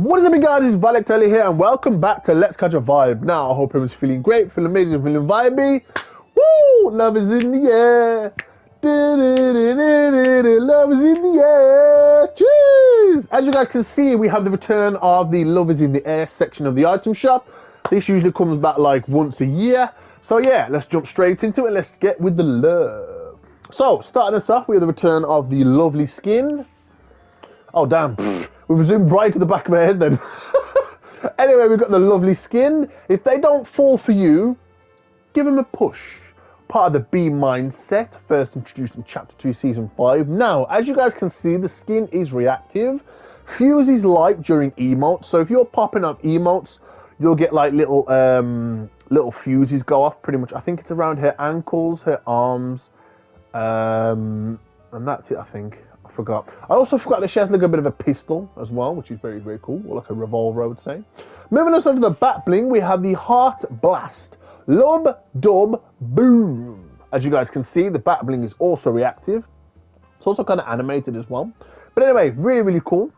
What is up, you guys? It's Valek here, and welcome back to Let's Catch a Vibe. Now, I hope everyone's feeling great, feeling amazing, feeling vibey. Woo! Love is in the air. Love is in the air. Cheers! As you guys can see, we have the return of the Love is in the air section of the item shop. This usually comes back like once a year. So yeah, let's jump straight into it. Let's get with the love. So, starting us off, we have the return of the lovely skin. Oh, damn. We've zoomed right to the back of my head then. Anyway, we've got the lovely skin. If they don't fall for you, give them a push. Part of the B mindset, first introduced in Chapter 2, Season 5. Now, as you guys can see, the skin is reactive. Fuses light during emotes. So if you're popping up emotes, you'll get like little fuses go off pretty much. I think it's around her ankles, her arms, and that's it, I think. Forgot. I also forgot that she has like a bit of a pistol as well, which is very, very cool, or like a revolver, I would say. Moving us on to the bat bling, we have the Heart Blast. Lub, dub, boom. As you guys can see, the bat bling is also reactive. It's also kind of animated as well. But anyway, really, really cool.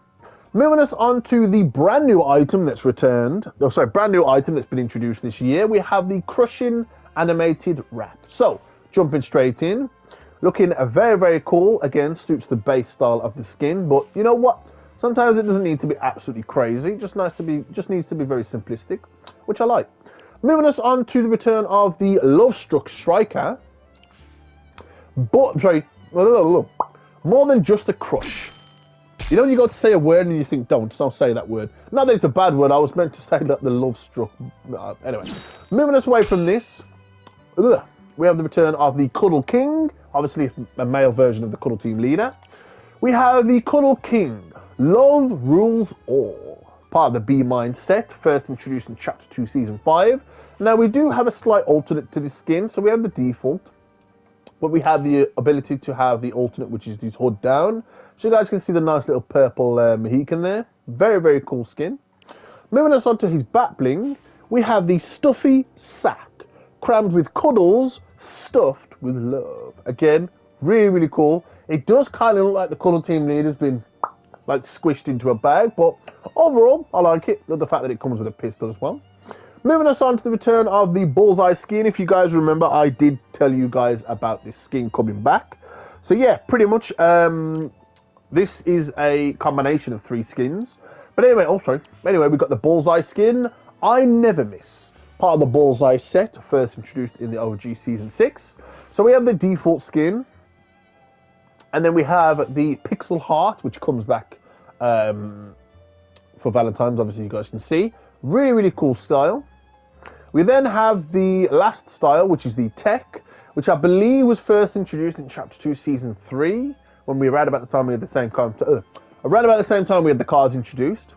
Moving us on to the brand new item that's returned. Oh, sorry, brand new item that's been introduced this year. We have the Crushing Animated Wrap. So, jumping straight in. Looking very, very cool. Again, suits the base style of the skin. But you know what? Sometimes it doesn't need to be absolutely crazy. Just needs to be very simplistic, which I like. Moving us on to the return of the Love Struck Striker. But sorry, more than just a crush. You know when you go to say a word and you think, don't say that word. Not that it's a bad word. I was meant to say that the Love Struck. Anyway, moving us away from this. We have the return of the Cuddle King, obviously a male version of the Cuddle Team leader. We have the Cuddle King, Love Rules All, part of the B mindset, first introduced in Chapter 2, Season 5. Now we do have a slight alternate to this skin, so we have the default, but we have the ability to have the alternate, which is this hood down. So you guys can see the nice little purple Mohican there. Very, very cool skin. Moving us on to his bat bling, we have the Stuffy Sack, crammed with cuddles, stuffed with love. Again, really, really cool. It does kind of look like the Cuddle Team leader's been like squished into a bag, but overall, I like it. Love the fact that it comes with a pistol as well. Moving us on to the return of the Bullseye skin. If you guys remember, I did tell you guys about this skin coming back. So yeah, pretty much, this is a combination of 3 skins. But anyway, we've got the Bullseye skin. I Never Miss. Part of the Bullseye set, first introduced in the OG Season 6. So we have the default skin. And then we have the Pixel Heart, which comes back for Valentine's, obviously you guys can see. Really, really cool style. We then have the last style, which is the Tech, which I believe was first introduced in Chapter 2, Season 3, when we around about the time we had the same time we had the cards introduced.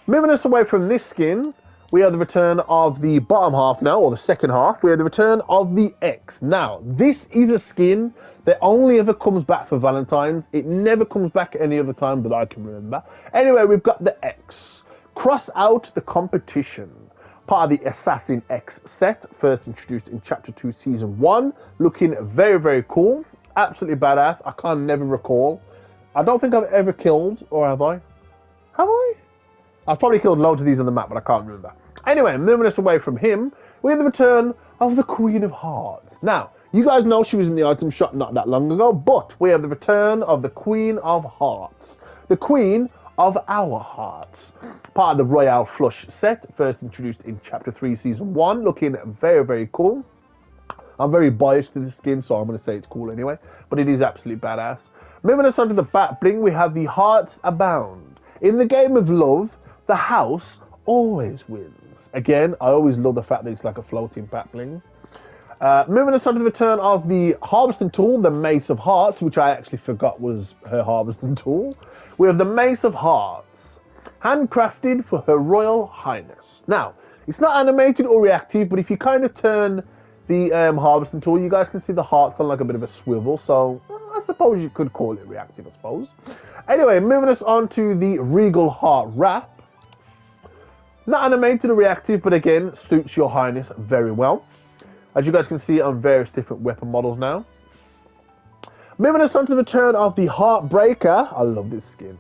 Moving us away from this skin, we have the return of the bottom half now, or the second half. We have the return of the X. Now, this is a skin that only ever comes back for Valentine's. It never comes back any other time that I can remember. Anyway, we've got the X. Cross out the competition. Part of the Assassin X set, first introduced in Chapter 2, Season 1. Looking very, very cool. Absolutely badass. I can't never recall. I don't think I've ever killed, or have I? Have I? I've probably killed loads of these on the map, but I can't remember. Anyway, moving us away from him, we have the return of the Queen of Hearts. Now, you guys know she was in the item shop not that long ago, but we have the return of the Queen of Hearts. The Queen of Our Hearts. Part of the Royale Flush set, first introduced in Chapter 3, Season 1. Looking very, very cool. I'm very biased to the skin, so I'm going to say it's cool anyway. But it is absolutely badass. Moving us on to the bat bling, we have the Hearts Abound. In the game of love, the house always wins. Again, I always love the fact that it's like a floating bat bling. Moving us on to the return of the harvesting tool, the Mace of Hearts, which I actually forgot was her harvesting tool. We have the Mace of Hearts, handcrafted for Her Royal Highness. Now, it's not animated or reactive, but if you kind of turn the harvesting tool, you guys can see the hearts on like a bit of a swivel, so I suppose you could call it reactive, I suppose. Anyway, moving us on to the Regal Heart Wrap. Not animated or reactive, but again, suits your highness very well. As you guys can see on various different weapon models now. Moving us on to the return of the Heartbreaker. I love this skin.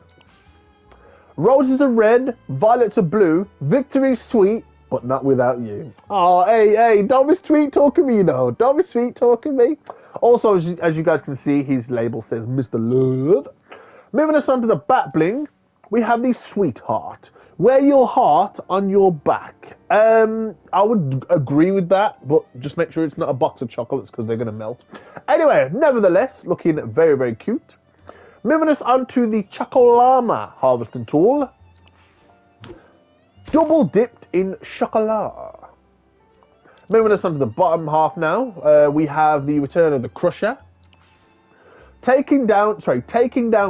Roses are red, violets are blue, victory's sweet, but not without you. Oh, hey, don't be sweet talking me, you know. Don't be sweet talking me. Also, as you guys can see, his label says Mr. Love. Moving us on to the back bling, we have the sweetheart. Wear your heart on your back. I would agree with that, but just make sure it's not a box of chocolates because they're going to melt. Anyway, nevertheless, looking very, very cute. Moving us on to the Chocolama harvesting tool. Double dipped in chocolat. Moving us on to the bottom half now, we have the return of the Crusher. Taking down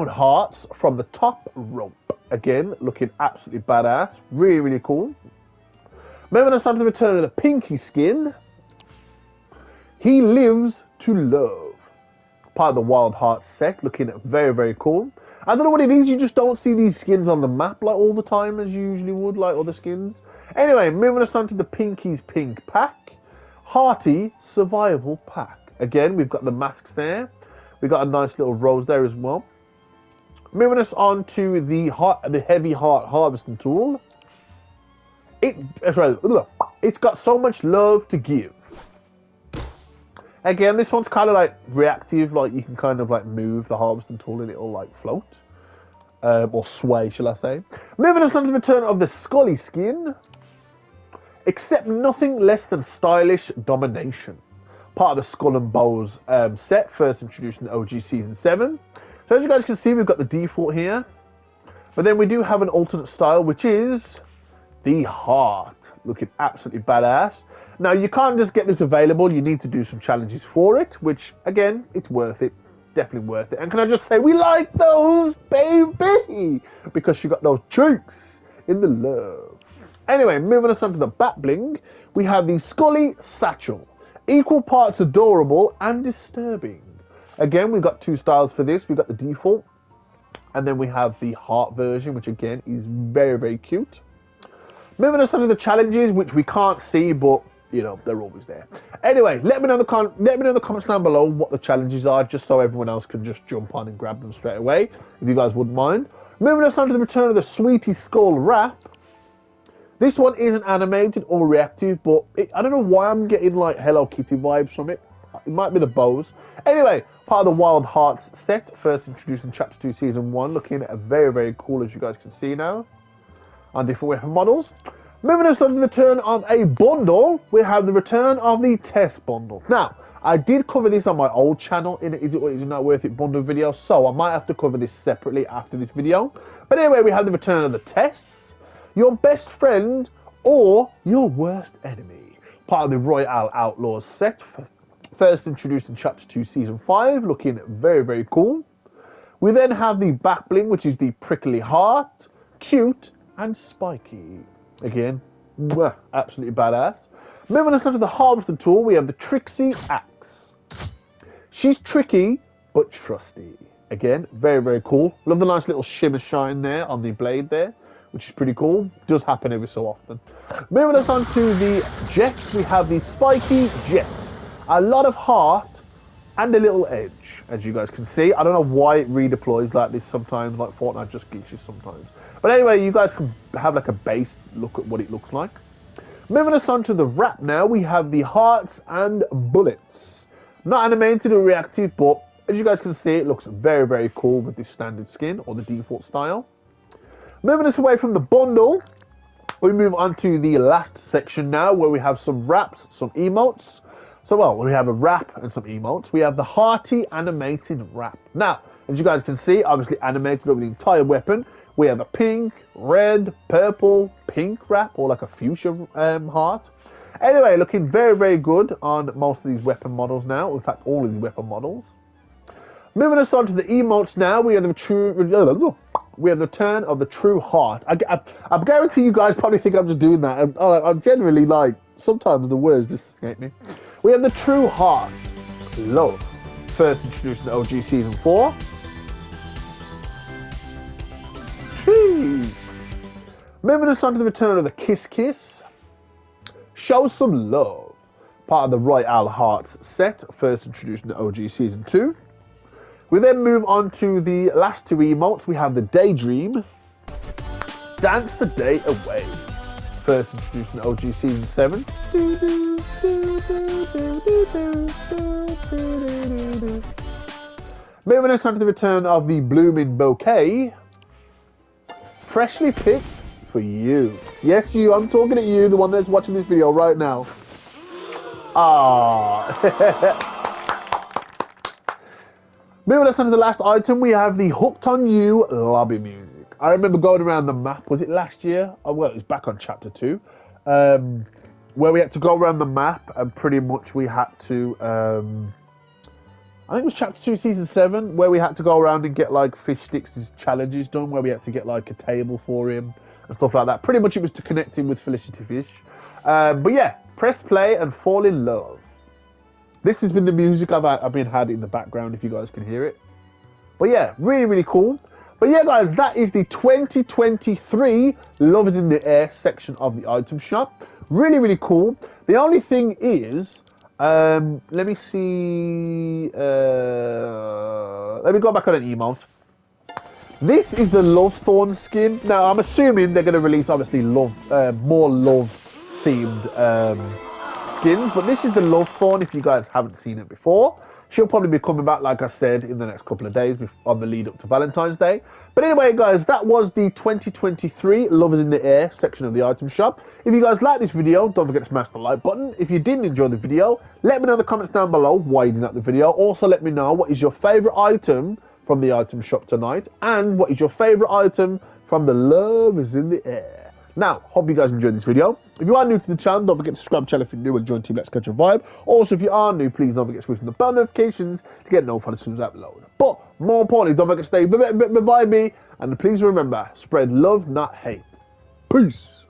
hearts from the top rope. Again, looking absolutely badass. Really, really cool. Moving us on to the return of the Pinky skin. He lives to love. Part of the Wild Hearts set, looking very, very cool. I don't know what it is, you just don't see these skins on the map like all the time as you usually would, like other skins. Anyway, moving us on to the Pinky's Pink Pack. Hearty Survival Pack. Again, we've got the masks there. We've got a nice little rose there as well. Moving us on to the Heavy Heart Harvesting Tool. It's got so much love to give. Again, this one's kind of like reactive, like you can kind of like move the harvesting tool and it'll like float. Or sway, shall I say. Moving us on to the return of the Scully skin. Accept nothing less than stylish domination. Part of the Skull and Bows set, first introduced in OG Season 7. So as you guys can see, we've got the default here. But then we do have an alternate style, which is the heart. Looking absolutely badass. Now, you can't just get this available. You need to do some challenges for it, which, again, it's worth it. Definitely worth it. And can I just say, we like those, baby! Because she got those cheeks in the love. Anyway, moving us on to the back bling, we have the Scully Satchel. Equal parts adorable and disturbing. Again, we've got two styles for this. We've got the default, and then we have the heart version, which again is very, very cute. Moving on to the challenges, which we can't see, but you know they're always there. Anyway, let me know in the comments down below what the challenges are, just so everyone else can just jump on and grab them straight away, if you guys wouldn't mind. Moving us on to the return of the Sweetie Skull wrap. This one isn't animated or reactive, but I don't know why I'm getting like Hello Kitty vibes from it. It might be the bows. Anyway, part of the Wild Hearts set, first introduced in Chapter 2, Season 1, looking very, very cool, as you guys can see now, on different weapon models. Moving us on to the return of a bundle, we have the return of the Test Bundle. Now, I did cover this on my old channel in Is It or Is It Not Worth It bundle video, so I might have to cover this separately after this video. But anyway, we have the return of the Tests, your best friend or your worst enemy. Part of the Royale Outlaws set, first introduced in Chapter 2, Season 5, looking very, very cool. We then have the back bling, which is the prickly heart, cute and spiky. Again, absolutely badass. Moving us on to the harvesting tool, we have the Trixie Axe. She's tricky, but trusty. Again, very, very cool. Love the nice little shimmer shine there on the blade there, which is pretty cool. Does happen every so often. Moving us on to the jet, we have the Spiky Jet. A lot of heart and a little edge, as you guys can see. I don't know why it redeploys like this sometimes, like Fortnite just glitches sometimes. But anyway, you guys can have like a base look at what it looks like. Moving us on to the wrap now, we have the hearts and bullets. Not animated or reactive, but as you guys can see, it looks very, very cool with the standard skin or the default style. Moving us away from the bundle, we move on to the last section now, where we have some wraps, some emotes. So, well, we have a wrap and some emotes. We have the hearty animated wrap. Now, as you guys can see, obviously animated over the entire weapon. We have a pink, red, purple, pink wrap, or like a fuchsia heart. Anyway, looking very, very good on most of these weapon models now. In fact, all of these weapon models. Moving us on to the emotes now, we have the return of the true heart. I guarantee you guys probably think I'm just doing that. I'm generally like, sometimes the words just escape me. We have the true heart, love, first introduced in OG Season 4. Jeez. Moving us on to the return of the Kiss Kiss, show some love, part of the Royale Hearts set, first introduced in OG Season 2. We then move on to the last two emotes. We have the Daydream Dance the Day Away. First introduced in OG Season 7. Moving us on to the return of the Blooming Bouquet. Freshly picked for you. Yes, you. I'm talking to you, the one that's watching this video right now. Moving us on to the last item, we have the Hooked on You lobby music. I remember going around the map, was it last year? Oh, well, it was back on chapter 2, where we had to go around the map and pretty much we had to, I think it was chapter 2, season 7, where we had to go around and get like Fish Sticks' challenges done, where we had to get like a table for him and stuff like that. Pretty much it was to connect him with Felicity Fish. But yeah, press play and fall in love. This has been the music I've been had in the background, if you guys can hear it. But yeah, really, really cool. But yeah, guys, that is the 2023 Love is in the Air section of the item shop. Really, really cool. The only thing is, let me see. Let me go back on an emote. This is the Love Thorn skin. Now, I'm assuming they're going to release, obviously, more love-themed skins. But this is the Love Thorn, if you guys haven't seen it before. She'll probably be coming back, like I said, in the next couple of days on the lead up to Valentine's Day. But anyway, guys, that was the 2023 Love is in the Air section of the item shop. If you guys like this video, don't forget to smash the like button. If you didn't enjoy the video, let me know in the comments down below why you didn't like the video. Also, let me know what is your favourite item from the item shop tonight, and what is your favourite item from the Love is in the Air. Now, hope you guys enjoyed this video. If you are new to the channel, don't forget to subscribe to the channel if you're new and join Team Let's Catch a Vibe. Also, if you are new, please don't forget to switch on the bell notifications to get notified as soon as I upload. But more importantly, don't forget to stay vibey, and please remember, spread love, not hate. Peace.